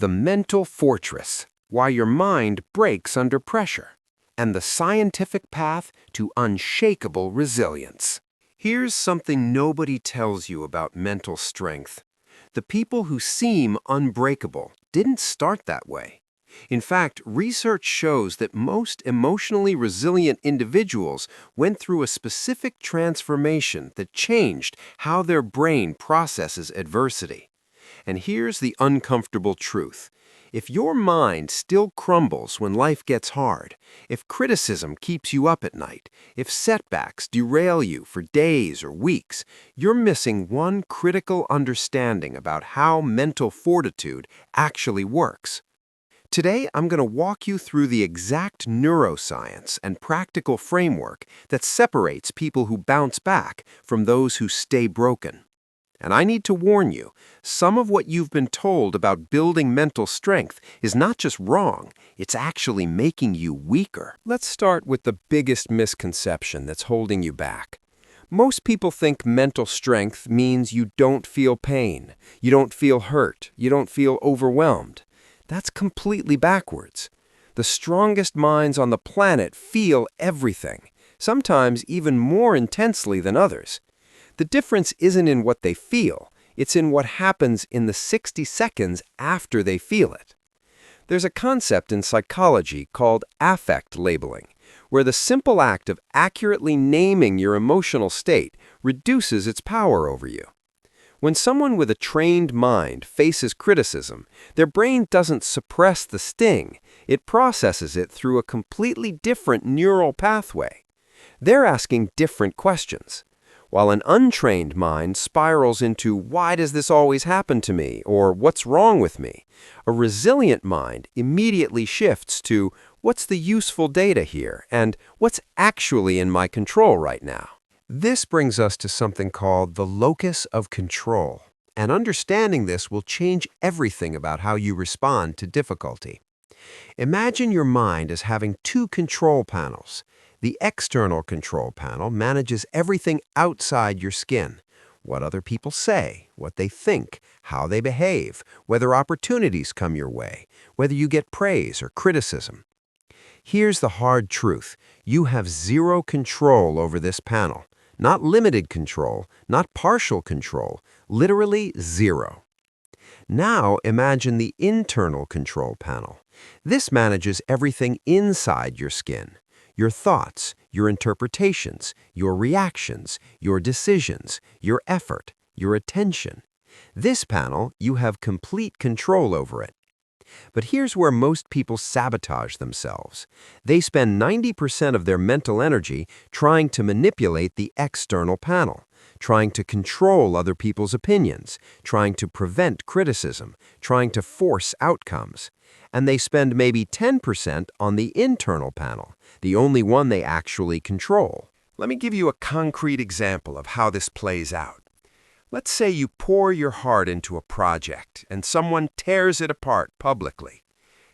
the mental fortress, why your mind breaks under pressure, and the scientific path to unshakable resilience. Here's something nobody tells you about mental strength. The people who seem unbreakable didn't start that way. In fact, research shows that most emotionally resilient individuals went through a specific transformation that changed how their brain processes adversity. And here's the uncomfortable truth. If your mind still crumbles when life gets hard, if criticism keeps you up at night, if setbacks derail you for days or weeks, you're missing one critical understanding about how mental fortitude actually works. Today, I'm going to walk you through the exact neuroscience and practical framework that separates people who bounce back from those who stay broken. And I need to warn you, some of what you've been told about building mental strength is not just wrong, it's actually making you weaker. Let's start with the biggest misconception that's holding you back. Most people think mental strength means you don't feel pain, you don't feel hurt, you don't feel overwhelmed. That's completely backwards. The strongest minds on the planet feel everything, sometimes even more intensely than others. The difference isn't in what they feel, it's in what happens in the 60 seconds after they feel it. There's a concept in psychology called affect labeling, where the simple act of accurately naming your emotional state reduces its power over you. When someone with a trained mind faces criticism, their brain doesn't suppress the sting, it processes it through a completely different neural pathway. They're asking different questions. While an untrained mind spirals into, "Why does this always happen to me?" or "What's wrong with me?" a resilient mind immediately shifts to, "What's the useful data here?" and "What's actually in my control right now?" This brings us to something called the locus of control, and understanding this will change everything about how you respond to difficulty. Imagine your mind as having two control panels. The external control panel manages everything outside your skin: what other people say, what they think, how they behave, whether opportunities come your way, whether you get praise or criticism. Here's the hard truth. You have zero control over this panel. Not limited control, not partial control, literally zero. Now imagine the internal control panel. This manages everything inside your skin: your thoughts, your interpretations, your reactions, your decisions, your effort, your attention. This panel, you have complete control over it. But here's where most people sabotage themselves. They spend 90% of their mental energy trying to manipulate the external panel, trying to control other people's opinions, trying to prevent criticism, trying to force outcomes. And they spend maybe 10% on the internal panel, the only one they actually control. Let me give you a concrete example of how this plays out. Let's say you pour your heart into a project and someone tears it apart publicly.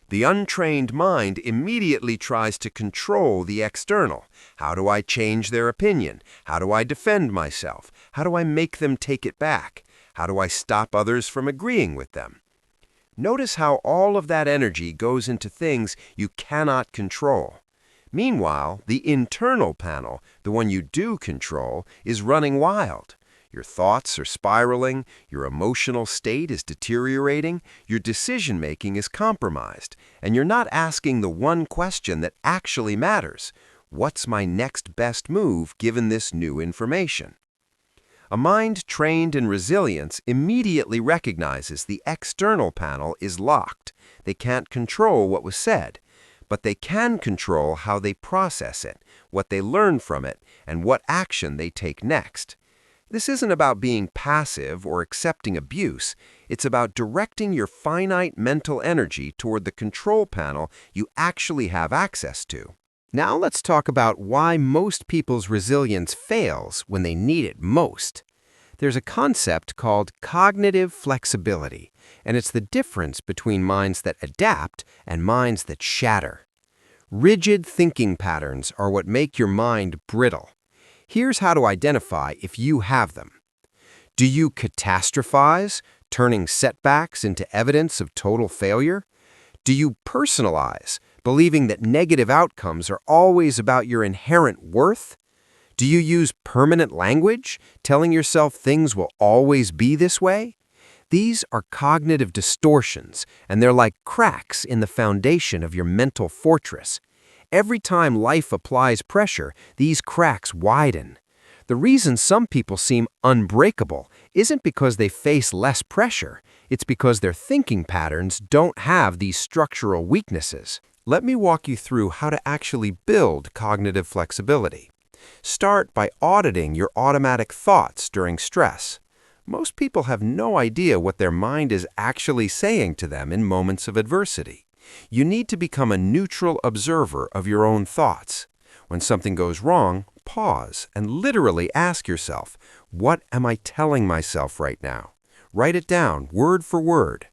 The untrained mind immediately tries to control the external. How do I change their opinion? How do I defend myself? How do I make them take it back? How do I stop others from agreeing with them? Notice how all of that energy goes into things you cannot control. Meanwhile, the internal panel, the one you do control, is running wild. Your thoughts are spiraling, your emotional state is deteriorating, your decision-making is compromised, and you're not asking the one question that actually matters: what's my next best move given this new information? A mind trained in resilience immediately recognizes the external panel is locked. They can't control what was said, but they can control how they process it, what they learn from it, and what action they take next. This isn't about being passive or accepting abuse. It's about directing your finite mental energy toward the control panel you actually have access to. Now let's talk about why most people's resilience fails when they need it most. There's a concept called cognitive flexibility, and it's the difference between minds that adapt and minds that shatter. Rigid thinking patterns are what make your mind brittle. Here's how to identify if you have them. Do you catastrophize, turning setbacks into evidence of total failure? Do you personalize, believing that negative outcomes are always about your inherent worth? Do you use permanent language, telling yourself things will always be this way? These are cognitive distortions, and they're like cracks in the foundation of your mental fortress. Every time life applies pressure, these cracks widen. The reason some people seem unbreakable isn't because they face less pressure. It's because their thinking patterns don't have these structural weaknesses. Let me walk you through how to actually build cognitive flexibility. Start by auditing your automatic thoughts during stress. Most people have no idea what their mind is actually saying to them in moments of adversity. You need to become a neutral observer of your own thoughts. When something goes wrong, pause and literally ask yourself, what am I telling myself right now? Write it down, word for word.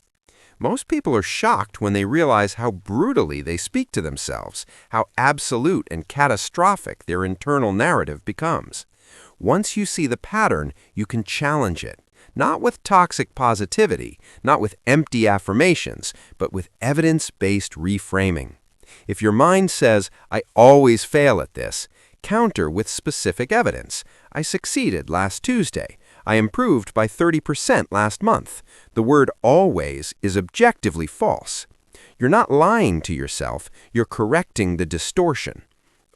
Most people are shocked when they realize how brutally they speak to themselves, how absolute and catastrophic their internal narrative becomes. Once you see the pattern, you can challenge it, not with toxic positivity, not with empty affirmations, but with evidence-based reframing. If your mind says, I always fail at this, counter with specific evidence. I succeeded last Tuesday. I improved by 30% last month. The word always is objectively false. You're not lying to yourself, you're correcting the distortion.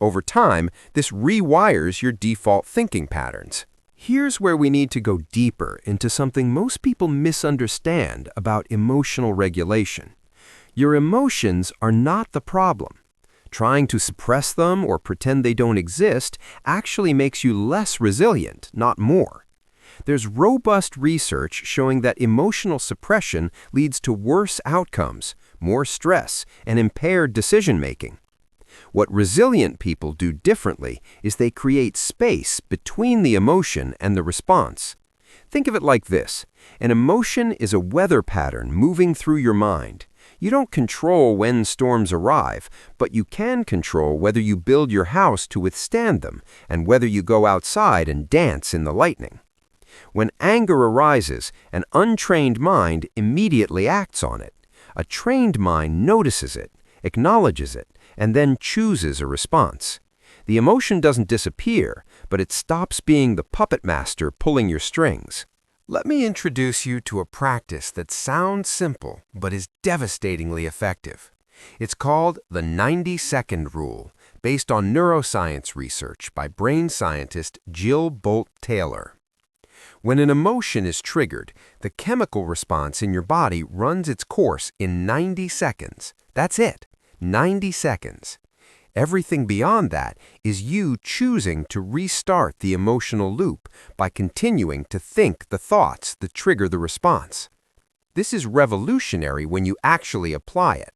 Over time, this rewires your default thinking patterns. Here's where we need to go deeper into something most people misunderstand about emotional regulation. Your emotions are not the problem. Trying to suppress them or pretend they don't exist actually makes you less resilient, not more. There's robust research showing that emotional suppression leads to worse outcomes, more stress, and impaired decision-making. What resilient people do differently is they create space between the emotion and the response. Think of it like this. An emotion is a weather pattern moving through your mind. You don't control when storms arrive, but you can control whether you build your house to withstand them and whether you go outside and dance in the lightning. When anger arises, an untrained mind immediately acts on it. A trained mind notices it, acknowledges it, and then chooses a response. The emotion doesn't disappear, but it stops being the puppet master pulling your strings. Let me introduce you to a practice that sounds simple but is devastatingly effective. It's called the 90-second rule, based on neuroscience research by brain scientist Jill Bolt Taylor. When an emotion is triggered, the chemical response in your body runs its course in 90 seconds. That's it, 90 seconds. Everything beyond that is you choosing to restart the emotional loop by continuing to think the thoughts that trigger the response. This is revolutionary when you actually apply it.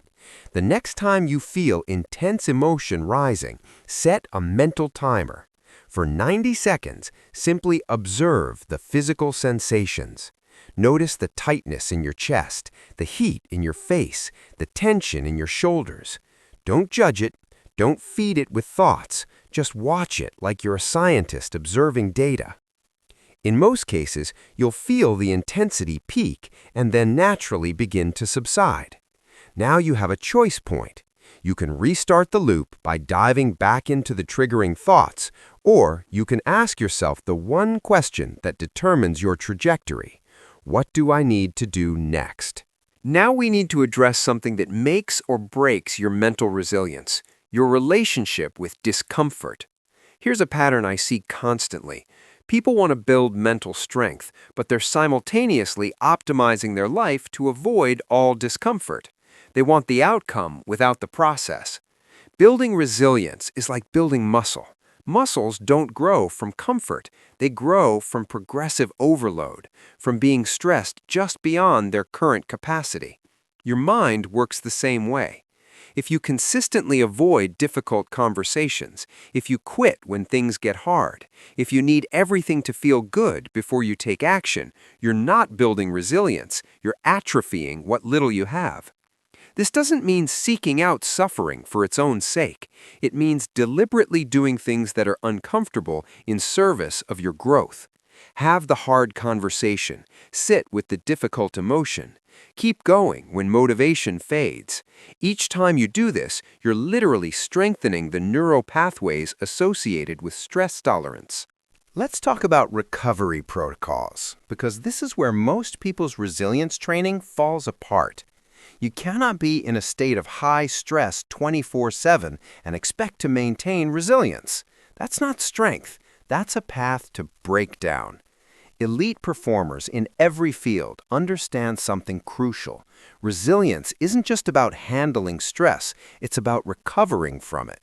The next time you feel intense emotion rising, set a mental timer. For 90 seconds, simply observe the physical sensations. Notice the tightness in your chest, the heat in your face, the tension in your shoulders. Don't judge it. Don't feed it with thoughts. Just watch it like you're a scientist observing data. In most cases, you'll feel the intensity peak and then naturally begin to subside. Now you have a choice point. You can restart the loop by diving back into the triggering thoughts, or you can ask yourself the one question that determines your trajectory. What do I need to do next? Now we need to address something that makes or breaks your mental resilience. Your relationship with discomfort. Here's a pattern I see constantly. People want to build mental strength, but they're simultaneously optimizing their life to avoid all discomfort. They want the outcome without the process. Building resilience is like building muscle. Muscles don't grow from comfort. They grow from progressive overload, from being stressed just beyond their current capacity. Your mind works the same way. If you consistently avoid difficult conversations, if you quit when things get hard, if you need everything to feel good before you take action, you're not building resilience, you're atrophying what little you have. This doesn't mean seeking out suffering for its own sake. It means deliberately doing things that are uncomfortable in service of your growth. Have the hard conversation. Sit with the difficult emotion. Keep going when motivation fades. Each time you do this, you're literally strengthening the neural pathways associated with stress tolerance. Let's talk about recovery protocols, because this is where most people's resilience training falls apart. You cannot be in a state of high stress 24/7 and expect to maintain resilience. That's not strength. That's a path to breakdown. Elite performers in every field understand something crucial. Resilience isn't just about handling stress, it's about recovering from it.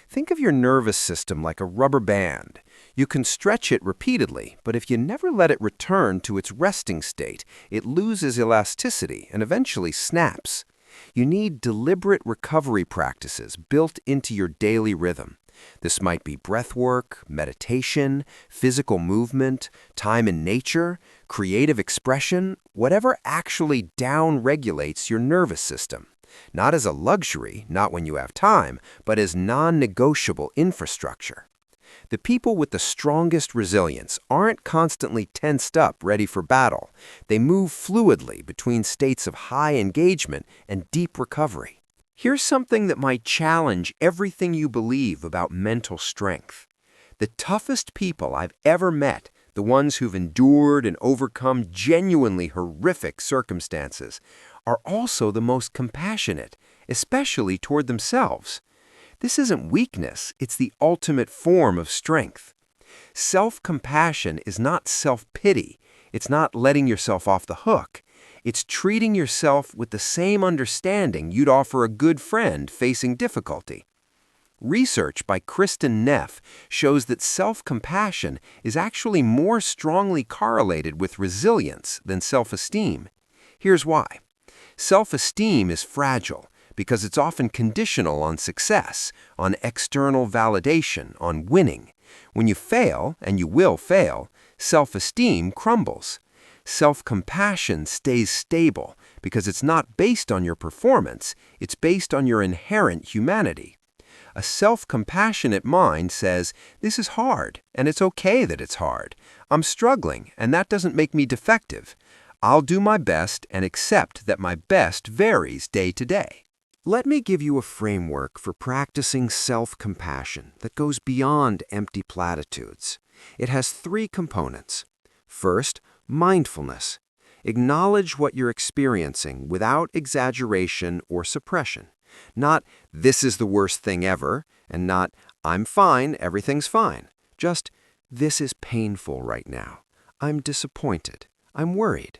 Think of your nervous system like a rubber band. You can stretch it repeatedly, but if you never let it return to its resting state, it loses elasticity and eventually snaps. You need deliberate recovery practices built into your daily rhythm. This might be breath work, meditation, physical movement, time in nature, creative expression, whatever actually down-regulates your nervous system. Not as a luxury, not when you have time, but as non-negotiable infrastructure. The people with the strongest resilience aren't constantly tensed up, ready for battle. They move fluidly between states of high engagement and deep recovery. Here's something that might challenge everything you believe about mental strength. The toughest people I've ever met, the ones who've endured and overcome genuinely horrific circumstances, are also the most compassionate, especially toward themselves. This isn't weakness, it's the ultimate form of strength. Self-compassion is not self-pity. It's not letting yourself off the hook. It's treating yourself with the same understanding you'd offer a good friend facing difficulty. Research by Kristen Neff shows that self-compassion is actually more strongly correlated with resilience than self-esteem. Here's why. Self-esteem is fragile because it's often conditional on success, on external validation, on winning. When you fail, and you will fail, self-esteem crumbles. Self-compassion stays stable because it's not based on your performance, it's based on your inherent humanity. A self-compassionate mind says, "This is hard, and it's okay that it's hard. I'm struggling, and that doesn't make me defective. I'll do my best and accept that my best varies day to day." Let me give you a framework for practicing self-compassion that goes beyond empty platitudes. It has 3 components. First, mindfulness. Acknowledge what you're experiencing without exaggeration or suppression. Not, "This is the worst thing ever," and not, "I'm fine, everything's fine." Just, "This is painful right now. I'm disappointed. I'm worried."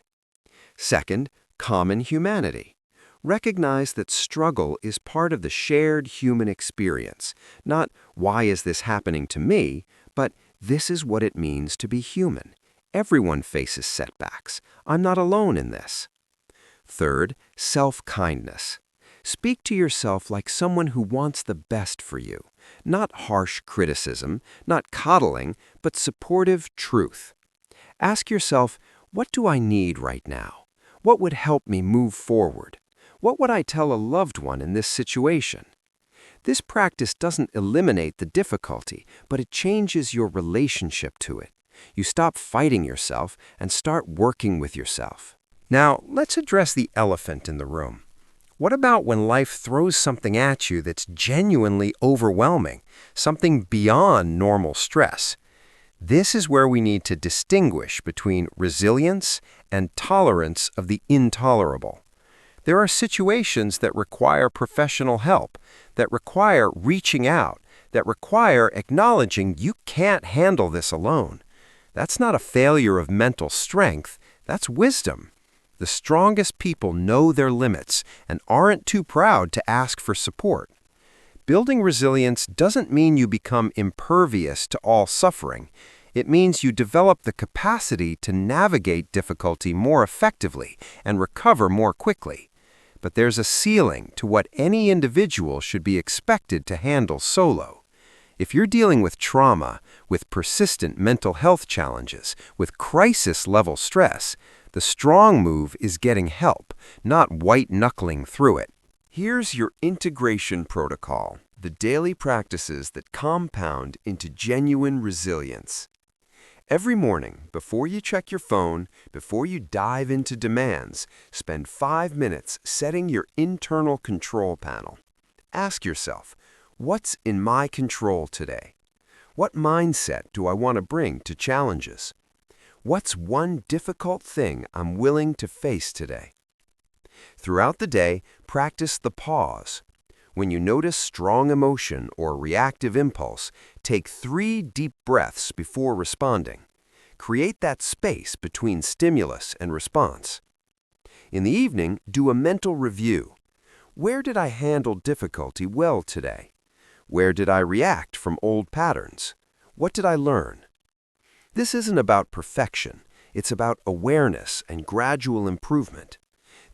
Second, common humanity. Recognize that struggle is part of the shared human experience. Not, "Why is this happening to me?" but "This is what it means to be human. Everyone faces setbacks. I'm not alone in this." Third, self-kindness. Speak to yourself like someone who wants the best for you. Not harsh criticism, not coddling, but supportive truth. Ask yourself, what do I need right now? What would help me move forward? What would I tell a loved one in this situation? This practice doesn't eliminate the difficulty, but it changes your relationship to it. You stop fighting yourself and start working with yourself. Now, let's address the elephant in the room. What about when life throws something at you that's genuinely overwhelming, something beyond normal stress? This is where we need to distinguish between resilience and tolerance of the intolerable. There are situations that require professional help, that require reaching out, that require acknowledging you can't handle this alone. That's not a failure of mental strength, that's wisdom. The strongest people know their limits and aren't too proud to ask for support. Building resilience doesn't mean you become impervious to all suffering. It means you develop the capacity to navigate difficulty more effectively and recover more quickly. But there's a ceiling to what any individual should be expected to handle solo. If you're dealing with trauma, with persistent mental health challenges, with crisis-level stress, the strong move is getting help, not white-knuckling through it. Here's your integration protocol, the daily practices that compound into genuine resilience. Every morning, before you check your phone, before you dive into demands, spend 5 minutes setting your internal control panel. Ask yourself, what's in my control today? What mindset do I want to bring to challenges? What's one difficult thing I'm willing to face today? Throughout the day, practice the pause. When you notice strong emotion or reactive impulse, take 3 deep breaths before responding. Create that space between stimulus and response. In the evening, do a mental review. Where did I handle difficulty well today? Where did I react from old patterns? What did I learn? This isn't about perfection. It's about awareness and gradual improvement.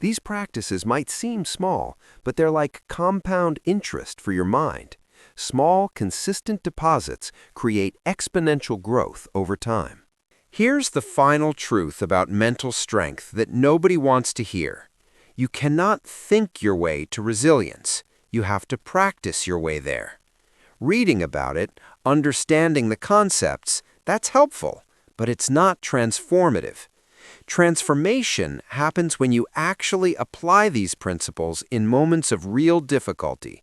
These practices might seem small, but they're like compound interest for your mind. Small, consistent deposits create exponential growth over time. Here's the final truth about mental strength that nobody wants to hear. You cannot think your way to resilience. You have to practice your way there. Reading about it, understanding the concepts, that's helpful, but it's not transformative. Transformation happens when you actually apply these principles in moments of real difficulty.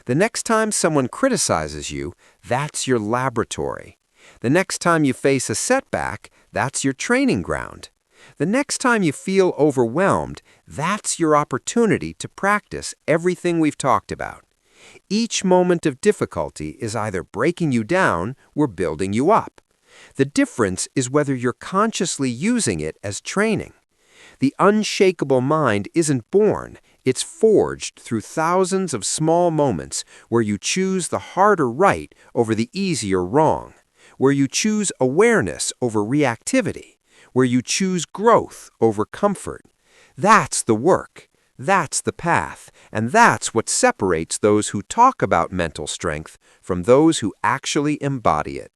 The next time someone criticizes you, that's your laboratory. The next time you face a setback, that's your training ground. The next time you feel overwhelmed, that's your opportunity to practice everything we've talked about. Each moment of difficulty is either breaking you down or building you up. The difference is whether you're consciously using it as training. The unshakable mind isn't born, it's forged through thousands of small moments where you choose the harder right over the easier wrong, where you choose awareness over reactivity, where you choose growth over comfort. That's the work. That's the path, and that's what separates those who talk about mental strength from those who actually embody it.